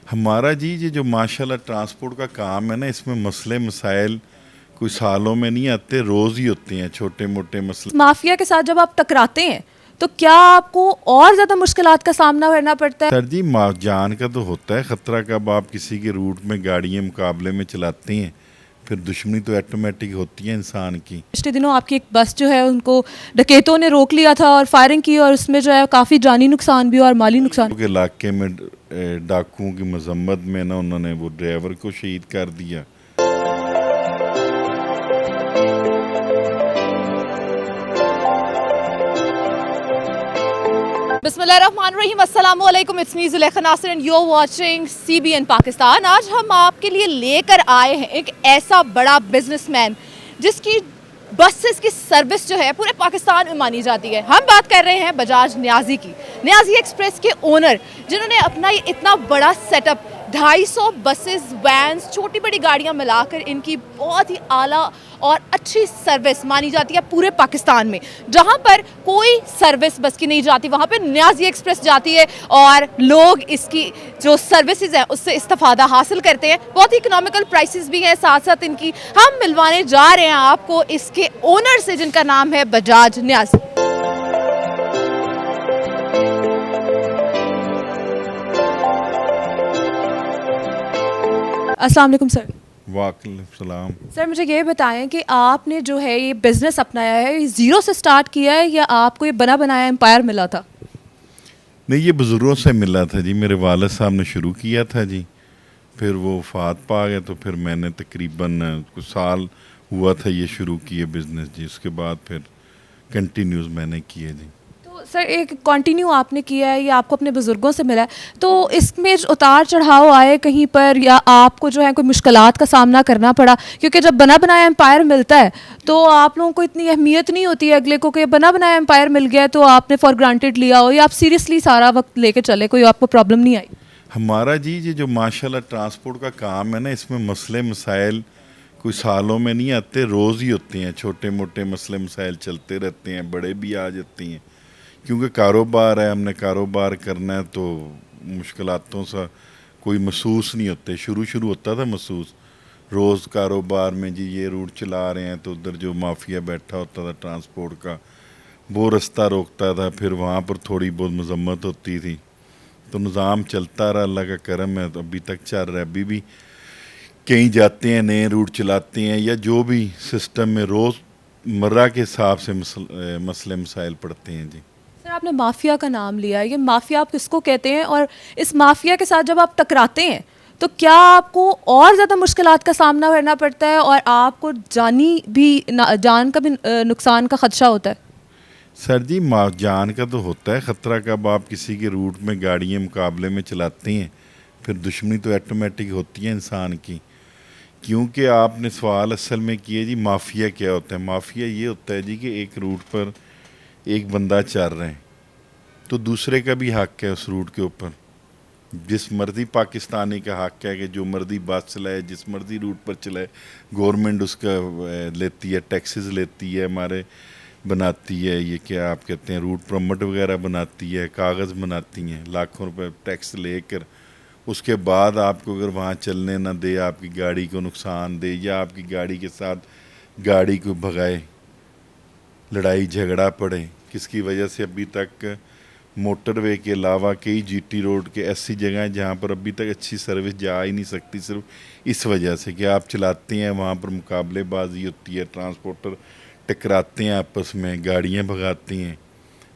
ہمارا جی یہ جو ماشاءاللہ ٹرانسپورٹ کا کام ہے نا، اس میں مسئلے مسائل کوئی سالوں میں نہیں آتے، روز ہی ہوتے ہیں چھوٹے موٹے مسئلے۔ مافیا کے ساتھ جب آپ ٹکراتے ہیں تو کیا آپ کو اور زیادہ مشکلات کا سامنا کرنا پڑتا ہے؟ سر جی جان کا تو ہوتا ہے خطرہ، کب آپ کسی کے روٹ میں گاڑیاں مقابلے میں چلاتے ہیں پھر دشمنی تو آٹومیٹک ہوتی ہے انسان کی۔ پچھلے دنوں آپ کی ایک بس جو ہے ان کو ڈکیتوں نے روک لیا تھا اور فائرنگ کی، اور اس میں جو ہے کافی جانی نقصان بھی اور مالی نقصان۔ کے علاقے میں ڈاکوؤں کی مذمت میں نا انہوں نے وہ ڈرائیور کو شہید کر دیا۔ بسم اللہ الرحمن الرحیم، السلام علیکم، it's me Zulekha Nasir and you are watching CBN Pakistan. آج ہم آپ کے لیے لے کر آئے ہیں ایک ایسا بڑا بزنس مین جس کی بسز کی سروس جو ہے پورے پاکستان میں مانی جاتی ہے۔ ہم بات کر رہے ہیں بجاج نیازی کی، نیازی ایکسپریس کے اونر، جنہوں نے اپنا یہ اتنا بڑا سیٹ اپ 250 بسز، وینز، چھوٹی بڑی گاڑیاں ملا کر ان کی بہت ہی اعلیٰ اور اچھی سروس مانی جاتی ہے پورے پاکستان میں۔ جہاں پر کوئی سروس بس کی نہیں جاتی وہاں پہ نیازی ایکسپریس جاتی ہے اور لوگ اس کی جو سروسز ہیں اس سے استفادہ حاصل کرتے ہیں۔ بہت ہی اکنامیکل پرائسز بھی ہیں ساتھ ساتھ ان کی۔ ہم ملوانے جا رہے ہیں آپ کو اس کے اونر سے جن کا نام ہے بجاج نیازی۔ السلام علیکم سر۔ وعلیکم السلام۔ سر مجھے یہ بتائیں کہ آپ نے جو ہے یہ بزنس اپنایا ہے، یہ زیرو سے سٹارٹ کیا ہے یا آپ کو یہ بنا بنایا امپائر ملا تھا؟ نہیں، یہ بزرگوں سے ملا تھا جی، میرے والد صاحب نے شروع کیا تھا جی، پھر وہ وفات پا گئے تو پھر میں نے تقریباً کچھ سال ہوا تھا یہ شروع کیے بزنس جی، اس کے بعد پھر کنٹینیوز میں نے کیے جی۔ تو سر ایک کنٹینیو آپ نے کیا ہے، یہ آپ کو اپنے بزرگوں سے ملا ہے، تو اس میں اتار چڑھاؤ آئے کہیں پر یا آپ کو جو ہے کوئی مشکلات کا سامنا کرنا پڑا؟ کیونکہ جب بنا بنایا امپائر ملتا ہے تو آپ لوگوں کو اتنی اہمیت نہیں ہوتی ہے اگلے کو کہ بنا بنایا امپائر مل گیا تو آپ نے فار گرانٹیڈ لیا ہو یا آپ سیریسلی سارا وقت لے کے چلے، کوئی آپ کو پرابلم نہیں آئی؟ ہمارا جی یہ جو ماشاءاللہ ٹرانسپورٹ کا کام ہے نا، اس میں مسئلے مسائل کوئی سالوں میں نہیں آتے، روز ہی ہوتے ہیں چھوٹے موٹے مسئلے مسائل چلتے رہتے ہیں، بڑے بھی آ جاتے ہیں، کیونکہ کاروبار ہے، ہم نے کاروبار کرنا ہے تو مشکلاتوں سے کوئی محسوس نہیں ہوتے۔ شروع ہوتا تھا محسوس، روز کاروبار میں جی یہ روٹ چلا رہے ہیں تو ادھر جو مافیا بیٹھا ہوتا تھا ٹرانسپورٹ کا وہ رستہ روکتا تھا، پھر وہاں پر تھوڑی بہت مذمت ہوتی تھی، تو نظام چلتا رہا، اللہ کا کرم ہے تو ابھی تک چل رہا ہے۔ ابھی بھی کہیں جاتے ہیں نئے روٹ چلاتے ہیں یا جو بھی سسٹم میں روز مرہ کے حساب سے مسئلے مسائل پڑتے ہیں جی۔ سر آپ نے مافیا کا نام لیا ہے، یہ مافیا آپ کس کو کہتے ہیں، اور اس مافیا کے ساتھ جب آپ ٹکراتے ہیں تو کیا آپ کو اور زیادہ مشکلات کا سامنا کرنا پڑتا ہے اور آپ کو جان کا بھی نقصان کا خدشہ ہوتا ہے؟ سر جی جان کا تو ہوتا ہے خطرہ، کب آپ کسی کے روٹ میں گاڑیاں مقابلے میں چلاتے ہیں پھر دشمنی تو آٹومیٹک ہوتی ہے انسان کی۔ کیونکہ آپ نے سوال اصل میں کیا جی مافیا کیا ہوتا ہے۔ مافیا یہ ہوتا ہے جی کہ ایک روٹ پر ایک بندہ چل رہے ہیں تو دوسرے کا بھی حق ہے اس روٹ کے اوپر، جس مرضی پاکستانی کا حق ہے کہ جو مرضی بس چلائے، جس مرضی روٹ پر چلائے، گورنمنٹ اس کا لیتی ہے، ٹیکسز لیتی ہے، ہمارے بناتی ہے، یہ کیا آپ کہتے ہیں روٹ پرمٹ وغیرہ بناتی ہے، کاغذ بناتی ہیں، لاکھوں روپے ٹیکس لے کر اس کے بعد آپ کو اگر وہاں چلنے نہ دے، آپ کی گاڑی کو نقصان دے یا آپ کی گاڑی کے ساتھ گاڑی کو بھگائے، لڑائی جھگڑا پڑے، کس کی وجہ سے ابھی تک موٹر وے کے علاوہ کئی GT روڈ کے ایسی جگہ ہیں جہاں پر ابھی تک اچھی سروس جا ہی نہیں سکتی، صرف اس وجہ سے کہ آپ چلاتے ہیں وہاں پر مقابلے بازی ہوتی ہے، ٹرانسپورٹر ٹکراتے ہیں آپس میں، گاڑیاں بھگاتی ہیں،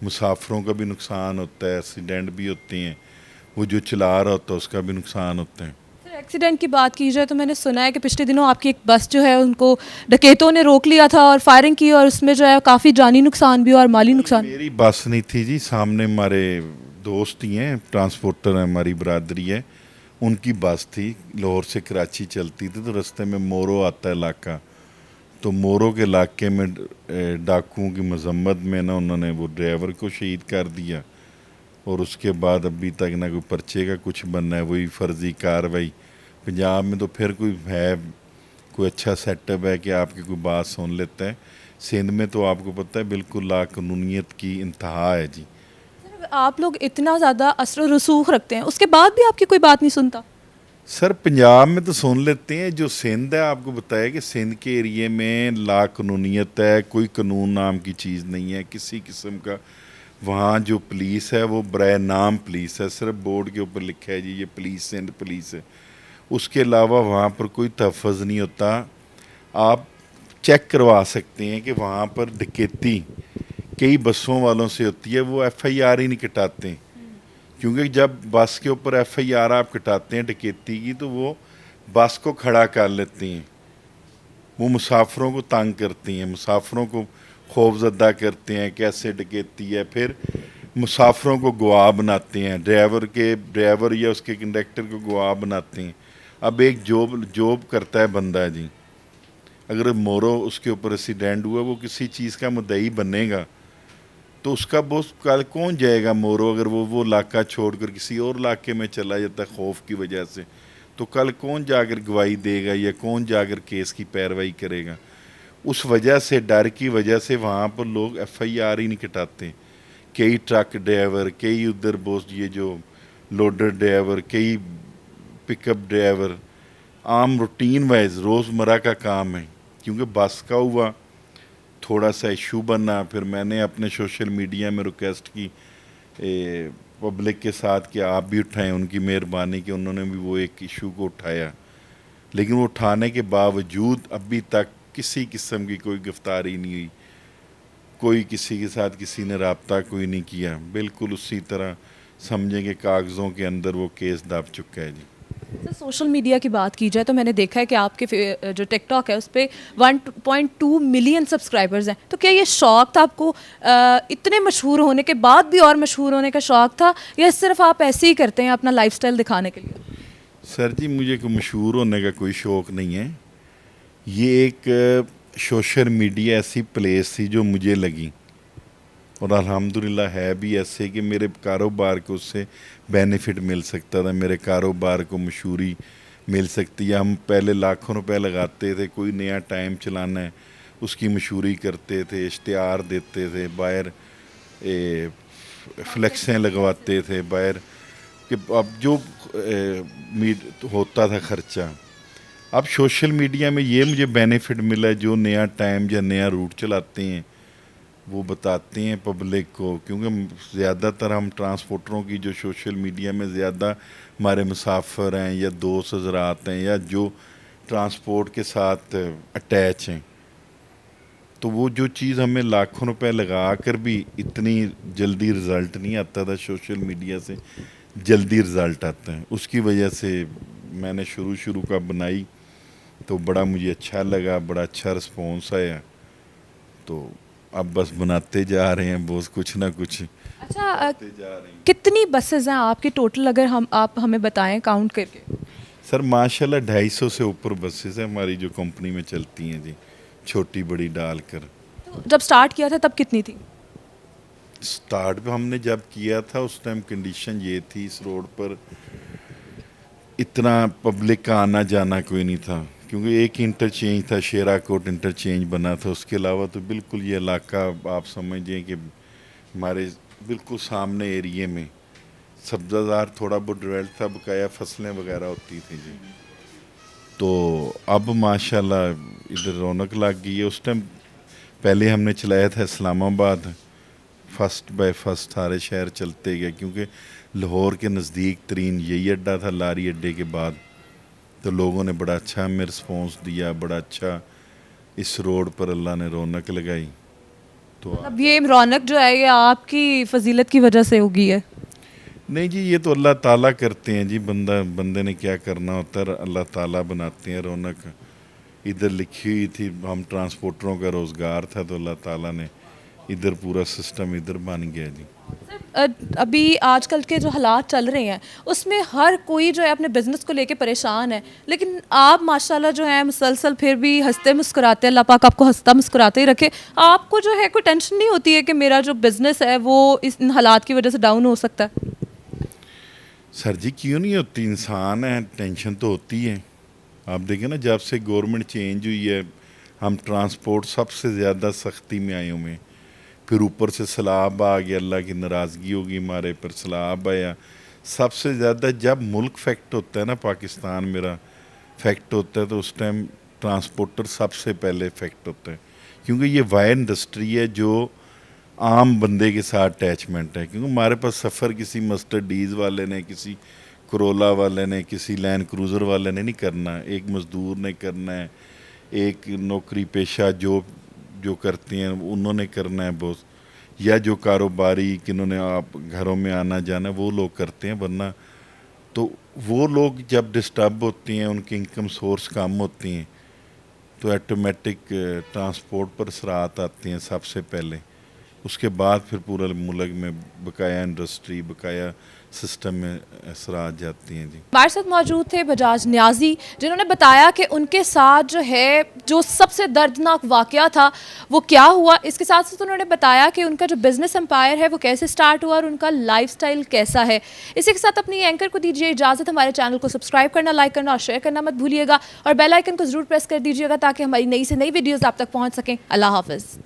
مسافروں کا بھی نقصان ہوتا ہے، ایکسیڈنٹ بھی ہوتے ہیں، وہ جو چلا رہا ہوتا ہے اس کا بھی نقصان ہوتا ہے۔ سر ایکسیڈنٹ کی بات کی جائے تو میں نے سنا ہے کہ پچھلے دنوں آپ کی ایک بس جو ہے ان کو ڈکیتوں نے روک لیا تھا اور فائرنگ کی، اور اس میں جو ہے کافی جانی نقصان بھی اور مالی نقصان۔ میری بس نہیں تھی جی، سامنے ہمارے دوست ہی ہیں، ٹرانسپورٹر ہیں، ہماری برادری ہے، ان کی بس تھی، لاہور سے کراچی چلتی تھی، تو رستے میں مورو آتا ہے علاقہ، تو مورو کے علاقے میں ڈاکوؤں کی مذمت میں نا انہوں نے وہ ڈرائیور کو شہید کر دیا، اور اس کے بعد ابھی تک نہ کوئی پرچے کا کچھ بننا ہے، وہی فرضی کاروائی۔ پنجاب میں تو پھر کوئی ہے، کوئی اچھا سیٹ اپ ہے کہ آپ کی کوئی بات سن لیتا ہے، سندھ میں تو آپ کو پتہ ہے بالکل لا قانونیت کی انتہا ہے جی۔ سر آپ لوگ اتنا زیادہ اثر و رسوخ رکھتے ہیں، اس کے بعد بھی آپ کی کوئی بات نہیں سنتا؟ سر پنجاب میں تو سن لیتے ہیں. جو سندھ ہے آپ کو بتایا کہ سندھ کے ایریے میں لا قانونیت ہے, کوئی قانون نام کی چیز نہیں ہے کسی قسم کا. وہاں جو پولیس ہے وہ برائے نام پولیس ہے, صرف بورڈ کے اوپر لکھا ہے جی یہ پولیس سندھ پولیس ہے. اس کے علاوہ وہاں پر کوئی تحفظ نہیں ہوتا. آپ چیک کروا سکتے ہیں کہ وہاں پر ڈکیتی کئی بسوں والوں سے ہوتی ہے, وہ ایف آئی آر ہی نہیں کٹاتے. کیونکہ جب بس کے اوپر ایف آئی آر آپ کٹاتے ہیں ڈکیتی کی تو وہ بس کو کھڑا کر لیتے ہیں, وہ مسافروں کو تنگ کرتی ہیں, مسافروں کو خوف زدہ کرتے ہیں کیسے ڈکیتی ہے. پھر مسافروں کو گواہ بناتے ہیں, ڈرائیور یا اس کے کنڈکٹر کو گواہ بناتے ہیں. اب ایک جاب کرتا ہے بندہ جی, اگر مورو اس کے اوپر ایکسیڈنٹ ہوا وہ کسی چیز کا مدعی بنے گا تو اس کا بوس کل کون جائے گا مورو, اگر وہ علاقہ چھوڑ کر کسی اور علاقے میں چلا جاتا ہے خوف کی وجہ سے, تو کل کون جا کر گواہی دے گا یا کون جا کر کیس کی پیروائی کرے گا. اس وجہ سے ڈر کی وجہ سے وہاں پر لوگ ایف آئی آر ہی نہیں کٹاتے. کئی ٹرک ڈرائیور, کئی ادھر بوس یہ جو لوڈر ڈرائیور, کئی پک اپ ڈرائیور عام روٹین وائز روزمرہ کا کام ہے. کیونکہ بس کا ہوا تھوڑا سا ایشو بنا, پھر میں نے اپنے سوشل میڈیا میں ریکویسٹ کی پبلک کے ساتھ کہ آپ بھی اٹھائیں, ان کی مہربانی کہ انہوں نے بھی وہ ایک ایشو کو اٹھایا. لیکن وہ اٹھانے کے باوجود ابھی تک کسی قسم کی کوئی گرفتاری نہیں ہوئی, کوئی کسی کے ساتھ کسی نے رابطہ کوئی نہیں کیا. بالکل اسی طرح سمجھیں کہ کاغذوں کے اندر وہ کیس دب چکا ہے جی. سر سوشل میڈیا کی بات کی جائے تو میں نے دیکھا ہے کہ آپ کے جو ٹک ٹاک ہے اس پہ 1.2 ملین سبسکرائبرز ہیں, تو کیا یہ شوق تھا آپ کو اتنے مشہور ہونے کے بعد بھی اور مشہور ہونے کا شوق تھا, یا صرف آپ ایسے ہی کرتے ہیں اپنا لائف سٹائل دکھانے کے لیے؟ سر جی مجھے مشہور ہونے کا کوئی شوق نہیں ہے. یہ ایک سوشل میڈیا ایسی پلیس تھی جو مجھے لگی, اور الحمدللہ ہے بھی ایسے کہ میرے کاروبار کو اس سے بینیفٹ مل سکتا تھا, میرے کاروبار کو مشہوری مل سکتی ہے. ہم پہلے لاکھوں روپے لگاتے تھے, کوئی نیا ٹائم چلانا ہے اس کی مشہوری کرتے تھے, اشتہار دیتے تھے, باہر فلیکسیں لگواتے تھے باہر, کہ اب جو ہوتا تھا خرچہ. اب سوشل میڈیا میں یہ مجھے بینیفٹ ملا ہے, جو نیا ٹائم یا نیا روٹ چلاتے ہیں وہ بتاتے ہیں پبلک کو. کیونکہ زیادہ تر ہم ٹرانسپورٹروں کی جو سوشل میڈیا میں زیادہ ہمارے مسافر ہیں یا دوست حضرات ہیں یا جو ٹرانسپورٹ کے ساتھ اٹیچ ہیں, تو وہ جو چیز ہمیں لاکھوں روپے لگا کر بھی اتنی جلدی رزلٹ نہیں آتا تھا, سوشل میڈیا سے جلدی رزلٹ آتا ہے. اس کی وجہ سے میں نے شروع کا بنائی تو بڑا مجھے اچھا لگا, بڑا اچھا رسپانس آیا, تو اب بس بناتے جا رہے ہیں بہت کچھ نہ کچھ. اچھا کتنی بسز ہیں آپ کی ٹوٹل, اگر آپ ہمیں بتائیں کاؤنٹ کر کے؟ سر ماشاءاللہ 250 سے اوپر بسز ہیں ہماری جو کمپنی میں چلتی ہیں جی, چھوٹی بڑی ڈال کر. جب سٹارٹ کیا تھا تب کتنی تھی؟ سٹارٹ پہ ہم نے جب کیا تھا اس ٹائم کنڈیشن یہ تھی, اس روڈ پر اتنا پبلک کا آنا جانا کوئی نہیں تھا, کیونکہ ایک انٹرچینج تھا, شیرا کوٹ انٹرچینج بنا تھا. اس کے علاوہ تو بالکل یہ علاقہ آپ سمجھیں کہ ہمارے بالکل سامنے ایریے میں سبزہ زار تھوڑا بہت ڈیولپ تھا, بقایا فصلیں وغیرہ ہوتی تھیں جی. تو اب ماشاءاللہ ادھر رونق لگ گئی ہے. اس ٹائم پہلے ہم نے چلایا تھا اسلام آباد, فرسٹ بائی فرسٹ سارے شہر چلتے گئے, کیونکہ لاہور کے نزدیک ترین یہی اڈہ تھا لاری اڈے کے بعد. تو لوگوں نے بڑا اچھا ہمیں رسپانس دیا, بڑا اچھا اس روڈ پر اللہ نے رونق لگائی. تو اب یہ رونق جو ہے یہ آپ کی فضیلت کی وجہ سے ہوگی ہے؟ نہیں جی, یہ تو اللہ تعالیٰ کرتے ہیں جی, بندے نے کیا کرنا ہوتا ہے, اللہ تعالیٰ بناتے ہیں رونق. ادھر لکھی ہوئی تھی, ہم ٹرانسپورٹروں کا روزگار تھا تو اللہ تعالیٰ نے ادھر پورا سسٹم ادھر بن گیا جی. ابھی آج کل کے جو حالات چل رہے ہیں اس میں ہر کوئی جو ہے اپنے بزنس کو لے کے پریشان ہے, لیکن آپ ماشاءاللہ جو ہے مسلسل پھر بھی ہنستے مسکراتے, اللہ پاک آپ کو ہنستا مسکراتے ہی رکھے. آپ کو جو ہے کوئی ٹینشن نہیں ہوتی ہے کہ میرا جو بزنس ہے وہ ان حالات کی وجہ سے ڈاؤن ہو سکتا ہے؟ سر جی کیوں نہیں ہوتی, انسان ہے, ٹینشن تو ہوتی ہے. آپ دیکھیں نا جب سے گورنمنٹ چینج ہوئی ہے ہم ٹرانسپورٹ سب سے زیادہ سختی میں آئے ہوئے ہیں. پھر اوپر سے سیلاب آ گیا, اللہ کی ناراضگی ہوگی ہمارے پر, سیلاب آیا, سب سے زیادہ جب ملک فیکٹ ہوتا ہے نا، پاکستان میرا فیکٹ ہوتا ہے، تو اس ٹائم ٹرانسپورٹر سب سے پہلے فیکٹ ہوتا ہے، کیونکہ یہ وائر انڈسٹری ہے جو عام بندے کے ساتھ اٹیچمنٹ ہے. کیونکہ ہمارے پاس سفر کسی مسٹرڈیز والے نے، کسی کرولا والے نے، کسی لینڈ کروزر والے نے نہیں کرنا، ایک مزدور نے کرنا ہے، ایک نوکری پیشہ جو کرتے ہیں انہوں نے کرنا ہے بہت، یا جو کاروباری کنہوں نے آپ گھروں میں آنا جانا وہ لوگ کرتے ہیں. ورنہ تو وہ لوگ جب ڈسٹرب ہوتے ہیں، ان کی انکم سورس کم ہوتی ہیں، تو ایٹومیٹک ٹرانسپورٹ پر اثرات آتے ہیں سب سے پہلے. اس کے بعد پھر پورا ملک میں بقایا انڈسٹری، بقایا سسٹم میں اثرات جاتی ہیں. جی ہمارے ساتھ موجود تھے بجاج نیازی، جنہوں نے بتایا کہ ان کے ساتھ جو ہے جو سب سے دردناک واقعہ تھا وہ کیا ہوا. اس کے ساتھ ساتھ انہوں نے بتایا کہ ان کا جو بزنس امپائر ہے وہ کیسے سٹارٹ ہوا اور ان کا لائف سٹائل کیسا ہے. اسی کے ساتھ اپنی اینکر کو دیجیے اجازت. ہمارے چینل کو سبسکرائب کرنا، لائک کرنا اور شیئر کرنا مت بھولیے گا، اور بیل آئیکن کو ضرور پریس کر دیجیے گا تاکہ ہماری نئی سے نئی ویڈیوز آپ تک پہنچ سکیں. اللہ حافظ.